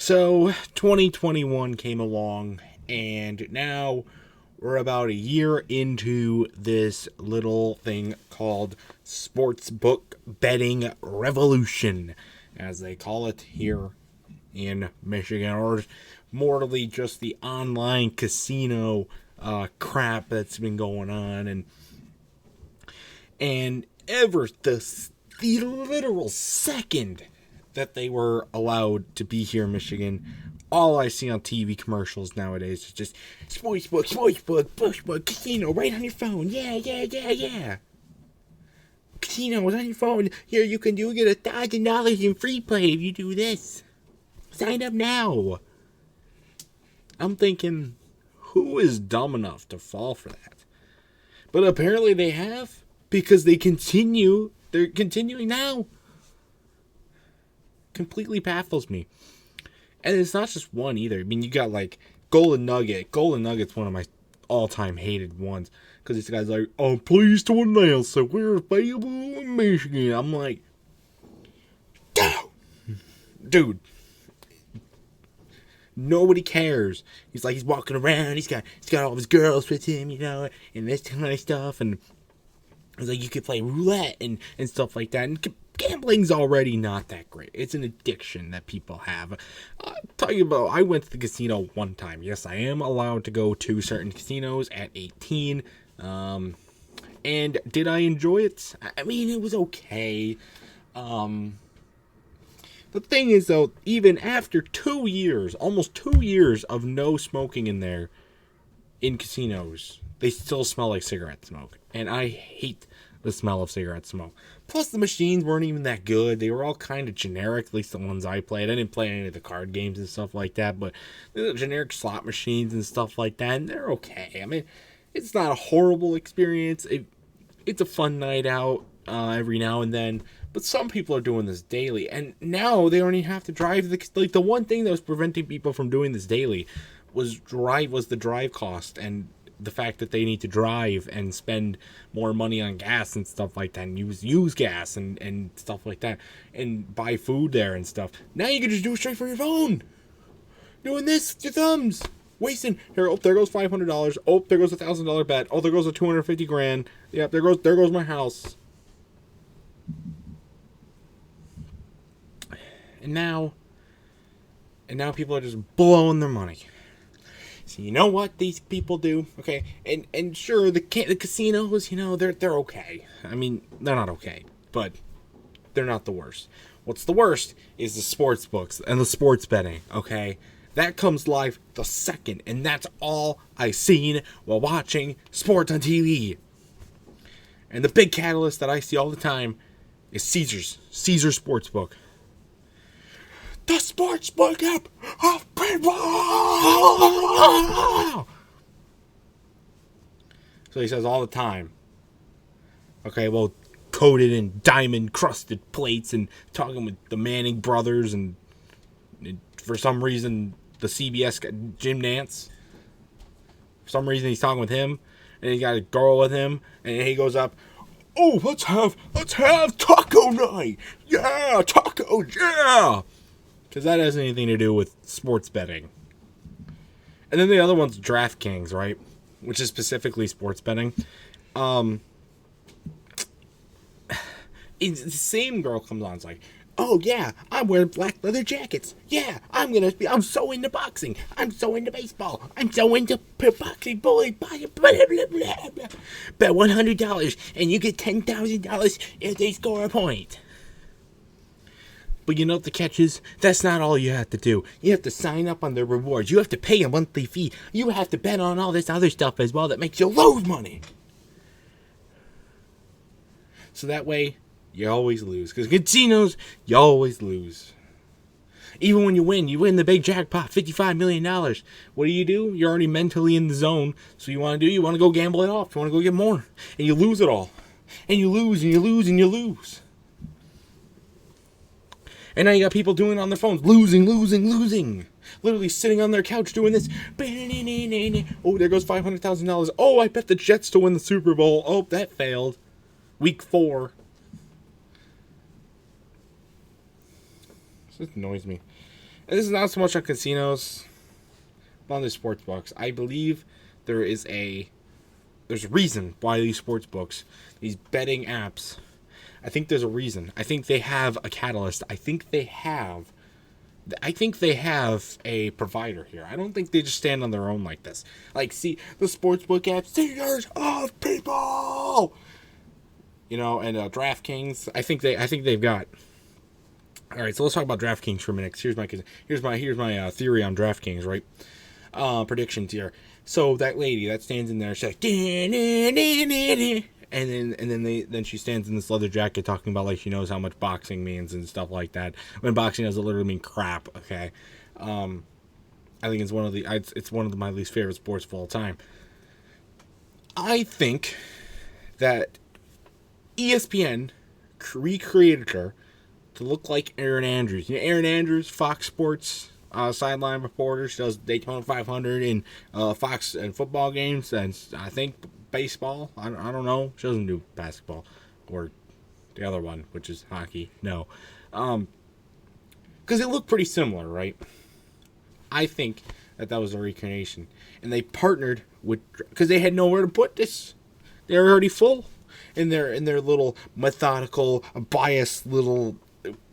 So 2021 came along, and now we're about a year into this little thing called sportsbook betting revolution, as they call it here in Michigan, or mortally just the online casino crap that's been going on, and ever the literal second that they were allowed to be here in Michigan, all I see on TV commercials nowadays is just sportsbook, pushbook, casino, right on your phone. Yeah. Casino is on your phone. Here, you get $1,000 in free play if you do this. Sign up now. I'm thinking, who is dumb enough to fall for that? But apparently they have, because they're continuing now. Completely baffles me. And it's not just one either. I mean, you got like Golden Nugget. Golden Nugget's one of my all-time hated ones, because this guy's like, I'm pleased to announce that we're available in Michigan. I'm like, dude, nobody cares. He's walking around. He's got all his girls with him, and this kind of stuff. And it's like, you could play roulette and stuff like that. And gambling's already not that great. It's an addiction that people have. Talking about, I went to the casino one time. Yes, I am allowed to go to certain casinos at 18. And did I enjoy it? I mean, it was okay. The thing is, though, even after 2 years, almost 2 years of no smoking in casinos, they still smell like cigarette smoke. And I hate the smell of cigarette smoke. Plus, the machines weren't even that good. They were all kind of generic, at least the ones I played. I didn't play any of the card games and stuff like that, but the generic slot machines and stuff like that, and they're okay. I mean, it's not a horrible experience. It's a fun night out every now and then, but some people are doing this daily, and now they don't even have to drive. The one thing that was preventing people from doing this daily was the drive cost, and the fact that they need to drive and spend more money on gas and stuff like that, and use gas and stuff like that, and buy food there and stuff. Now you can just do it straight from your phone. Doing this with your thumbs. Wasting. Here, there goes $500. Oh, there goes $1,000 bet. Oh, there goes a $250,000. Yep, there goes my house. And now people are just blowing their money. So you know what these people do, okay? And sure, the casinos, they're okay. I mean, they're not okay, but they're not the worst. What's the worst is the sports books and the sports betting, okay? That comes live the second, and that's all I've seen while watching sports on TV. And the big catalyst that I see all the time is Caesar Sportsbook. The sportsbook app of people. So he says all the time. Okay, well, coated in diamond-crusted plates, and talking with the Manning brothers, and for some reason the CBS got Jim Nance. For some reason he's talking with him, and he got a girl with him, and he goes up, oh, let's have taco night. Yeah, tacos, yeah. Because that has anything to do with sports betting. And then the other one's DraftKings, right? Which is specifically sports betting. It's the same girl comes on. It's like, oh yeah, I'm wearing black leather jackets. Yeah, I'm so into boxing. I'm so into baseball. I'm so into boxing. Boy, blah, blah, blah, blah, blah. Bet $100 and you get $10,000 if they score a point. But you know what the catch is? That's not all you have to do. You have to sign up on their rewards. You have to pay a monthly fee. You have to bet on all this other stuff as well that makes you lose money. So that way, you always lose. Because casinos, you always lose. Even when you win the big jackpot, $55 million. What do? You're already mentally in the zone. So you want to go gamble it off. You want to go get more. And you lose it all. And you lose, and you lose, and you lose. And now you got people doing it on their phones. Losing. Literally sitting on their couch doing this. Oh, there goes $500,000. Oh, I bet the Jets to win the Super Bowl. Oh, that failed. Week 4. This annoys me. this is not so much on casinos, but on the sports books. I believe there's a reason why these sports books, these betting apps, I think there's a reason. I think they have a catalyst. I think they have a provider here. I don't think they just stand on their own like this. Like, see, the sportsbook app, Seekers of People, and DraftKings. I think they've got. All right, so let's talk about DraftKings for a minute. Here's my theory on DraftKings, right? Predictions here. So that lady that stands in there, she's like, and then she stands in this leather jacket talking about like she knows how much boxing means and stuff like that. When boxing doesn't literally mean crap. Okay, I think it's one of my least favorite sports of all time. I think that ESPN recreated her to look like Erin Andrews. Erin Andrews, Fox Sports sideline reporter. She does Daytona 500 and Fox and football games, and I think baseball. I don't know. She doesn't do basketball or the other one, which is hockey. No, because it looked pretty similar, right? I think that was a recreation, and they partnered with because they had nowhere to put this. They were already full in their little methodical, biased little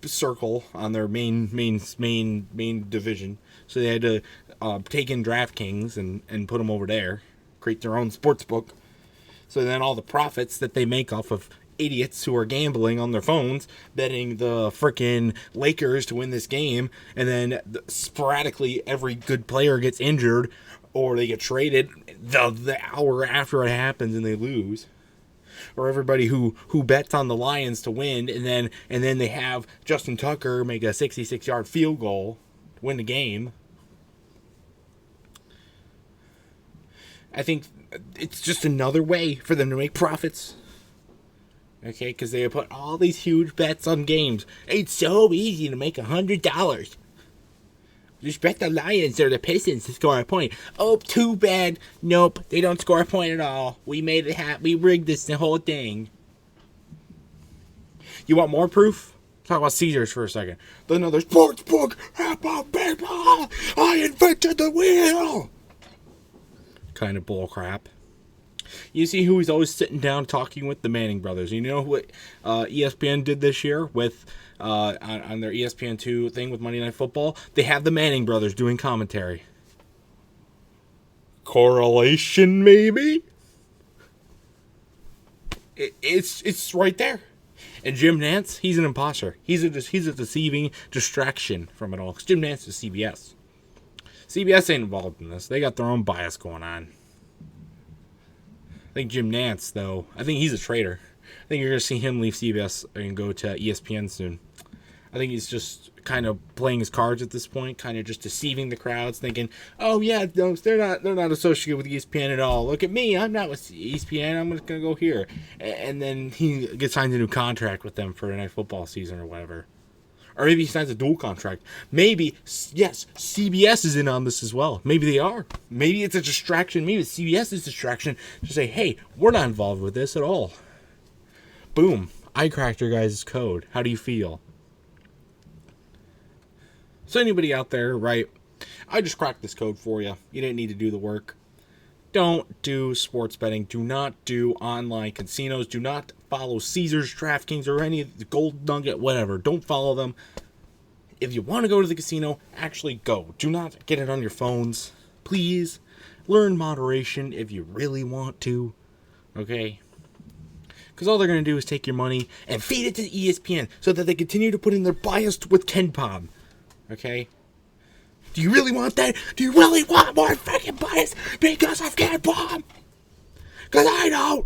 circle on their main division. So they had to take in DraftKings and put them over there, create their own sports book. So then all the profits that they make off of idiots who are gambling on their phones, betting the frickin' Lakers to win this game, and then sporadically every good player gets injured or they get traded the hour after it happens and they lose. Or everybody who bets on the Lions to win, and then they have Justin Tucker make a 66-yard field goal to win the game. I think it's just another way for them to make profits. Okay, because they put all these huge bets on games. It's so easy to make $100. Just bet the Lions or the Pistons to score a point. Oh, too bad. Nope, they don't score a point at all. We made it happen. We rigged the whole thing. You want more proof? Talk about Caesars for a second. There's another sports book about baseball. I invented the wheel. Kind of bull crap. You see who he's always sitting down talking with? The Manning brothers. You know what ESPN did this year with on their ESPN2 thing with Monday Night Football? They have the Manning brothers doing commentary. Correlation, maybe? It's right there. And Jim Nantz, he's an imposter. He's a deceiving distraction from it all. Because Jim Nantz is CBS. CBS ain't involved in this. They got their own bias going on. I think Jim Nantz, though, I think he's a traitor. I think you're going to see him leave CBS and go to ESPN soon. I think he's just kind of playing his cards at this point, kind of just deceiving the crowds, thinking, oh, yeah, no, they're not associated with ESPN at all. Look at me. I'm not with ESPN. I'm just going to go here. And then he gets signed a new contract with them for the next football season or whatever. Or maybe he signs a dual contract. Maybe, yes, CBS is in on this as well. Maybe they are. Maybe it's a distraction. Maybe it's CBS's distraction to say, hey, we're not involved with this at all. Boom. I cracked your guys' code. How do you feel? So anybody out there, right? I just cracked this code for you. You didn't need to do the work. Don't do sports betting. Do not do online casinos. Do not follow Caesars, DraftKings, or any of the Gold Nugget, whatever. Don't follow them. If you want to go to the casino, actually go. Do not get it on your phones. Please learn moderation if you really want to. Okay? Because all they're going to do is take your money and feed it to ESPN so that they continue to put in their bias with Ken Pom. Okay? Do you really want that? Do you really want more freaking bias because of Ken Pom? Because I don't.